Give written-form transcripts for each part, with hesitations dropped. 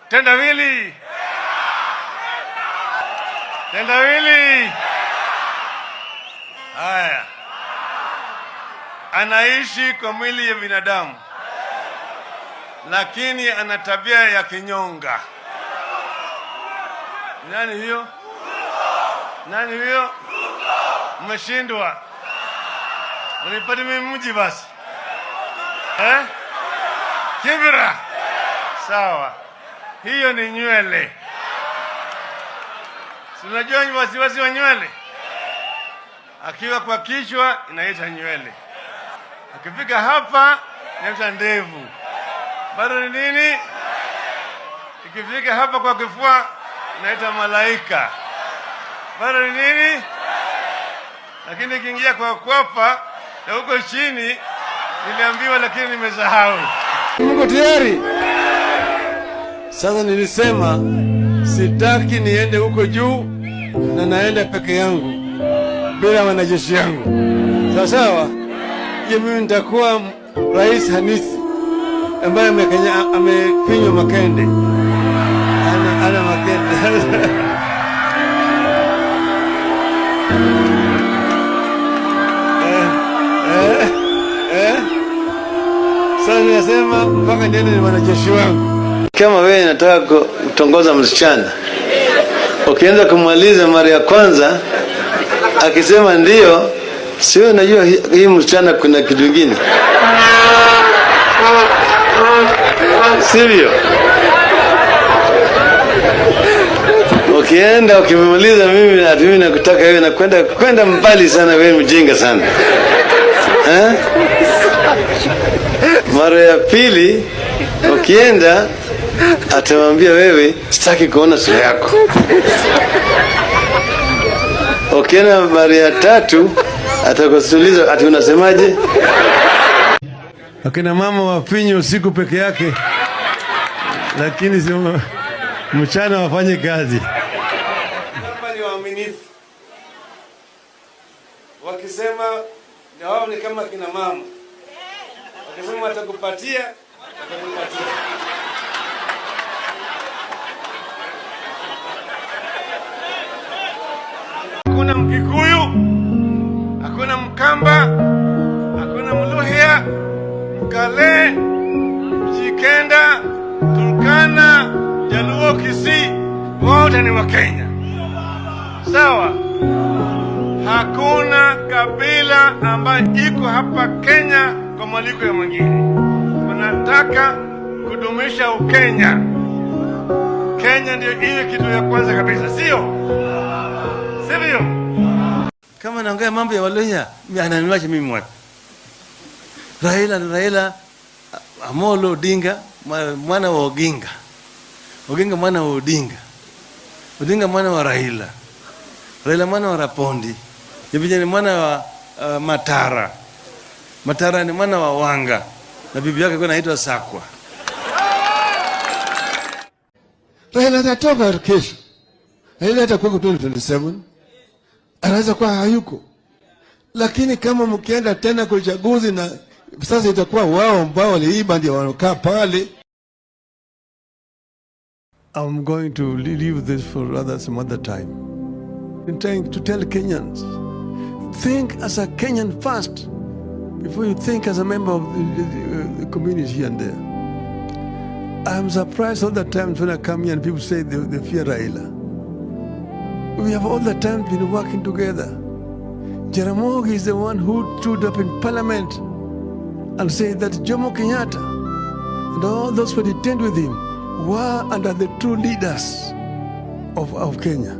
Tendawili. Tendawili. Haya. Anaishi kwa mwili ya binadamu, lakini ana tabia ya kinyonga. Nani hiyo? Nani hiyo? Mmeshindwa. Mnipate mimi mji basi. Kibira. Sawa. Hiyo ni nywele. Si unajua wasiwasi wa nywele? Akiwa kwa kichwa inaita nywele. Akifika hapa inaita ndevu. Bado ni nini? Ikifika hapa kwa kifua inaita malaika. Bado ni nini? Lakini ikiingia kwa kwapa na huko chini niliambiwa, lakini nimesahau. Mko tayari? Sasa nilisema sitaki niende huko juu, na naenda peke yangu bila wanajeshi yangu. Sawa sawa? Hiyo mimi nitakuwa rais hanisi ambaye amefinywa makende. Ana makende. Sasa nasema mpaka niende na wanajeshi wangu. Kama wewe unataka kutongoza msichana, ukianza kumaliza mara ya kwanza akisema ndio, sio unajua hii msichana kuna kitu kingine. Sivyo? Ukienda ukimaliza mimi nakutaka wewe na kwenda mbali sana, wewe mjinga sana. Mara ya pili ukienda atamwambia wewe sitaki kuona sura yako. Ukienda mara ya tatu atakuuliza ati unasemaje? Akina mama wafinye usiku peke yake, lakini sio mchana wafanye kazi. Kama ni waaminifu, wakisema wao ni kama kina mama, wakisema atakupatia. Hakuna Mkikuyu, hakuna Mkamba, hakuna Mluhya, Mkale, Mjikenda, Turkana, Jaluo, Kisii, wote ni Wakenya. Sawa? Hakuna kabila ambayo iko hapa Kenya kwa mwaliko ya mwingine. Wanataka kudumisha Ukenya. Kenya ndio ile kitu ya kwanza kabisa, sio? Sivyo? Kama naongea mambo ya Waluhya, ananiwacha mimi wapi? Raila Amolo Odinga mwana wa Oginga. Oginga mwana wa Odinga. Odinga mwana wa Raila. Raila mwana wa Rapondi. Yeye ni mwana wa Matara. Matara ni mwana wa Wanga. Na bibi yake anaitwa Sakwa. Raila atatoka kesho. Raila atakuwa 2027. Anaweza kuwa hayuko. Lakini kama mkienda tena kwa uchaguzi na sasa itakuwa wao ambao waliiba ndio wanakaa pale. I'm going to leave this for rather some other time. I'm trying to tell Kenyans, think as a Kenyan first before you think as a member of the community here and there. I'm surprised all the times when I come here and people say they fear Raila. We have all the time been working together. Jaramogi is the one who stood up in parliament and said that Jomo Kenyatta and all those who detained with him were under the true leaders of Kenya.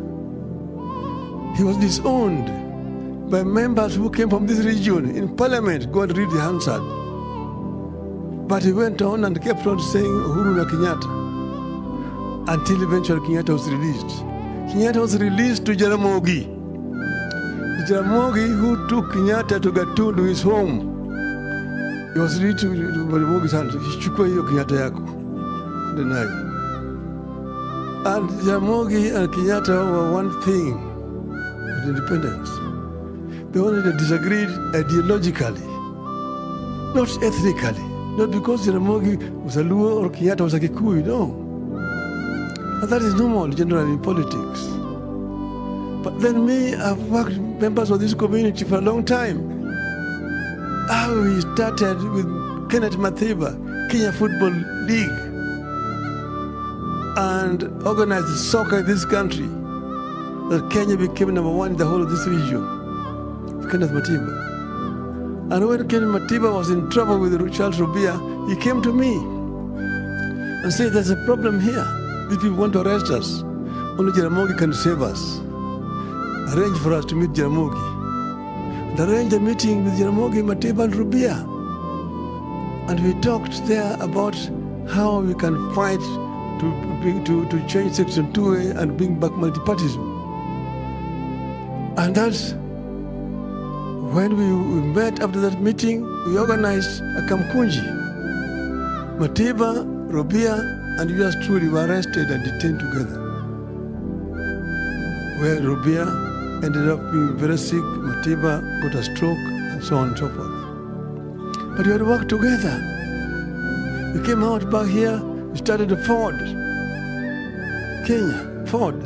He was disowned by members who came from this region in parliament. Go and read the Hansard. But he went on and kept on saying Uhuru na Kenyatta until eventually Kenyatta was released. Kenyatta was released to Jaramogi. Jaramogi, who took Kenyatta to Gatundu, his home, he was released to Jaramogi's hands. He chukua hiyo Kenyatta yako. And Jaramogi and Kenyatta were one thing with independence. They only disagreed ideologically, not ethnically. Not because Jaramogi was a Luo or Kenyatta was a Kikuyu, no. But that is normal generally in politics. But then me, I've worked members of this community for a long time. We started with Kenneth Matiba, Kenya Football League, and organized soccer in this country. That Kenya became number one in the whole of this region. Kenneth Matiba. And when Kenneth Matiba was in trouble with Charles Rubia, he came to me and said, there's a problem here. These people want to arrest us. Only Jaramogi can save us. Arrange for us to meet Jaramogi. And arrange a meeting with Jaramogi, Matiba, and Rubia. And we talked there about how we can fight to change Section 2A and bring back multipartyism. And that's when we met after that meeting, we organized a Kamkunji. Matiba, Rubia, and yours truly were arrested and detained together. Where Rubia ended up being very sick, Matiba got a stroke, and so on and so forth. But we had worked together. We came out back here, we started a Ford. Kenya, Ford.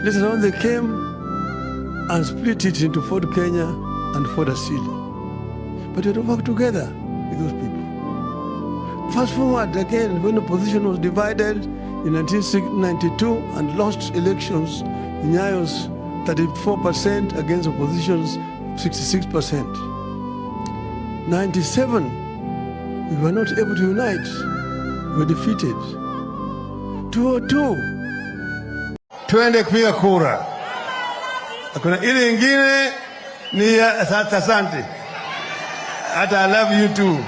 Later on they came and split it into Ford Kenya and Ford Asili. But we had to work together with those people. Fast forward again, when the opposition was divided in 1992 and lost elections, Nyayos 34% against opposition's 66%. 97, we were not able to unite. We were defeated. 202. Twende kupiga kura. Kuna ile ingine ni asante. Hata I love you too.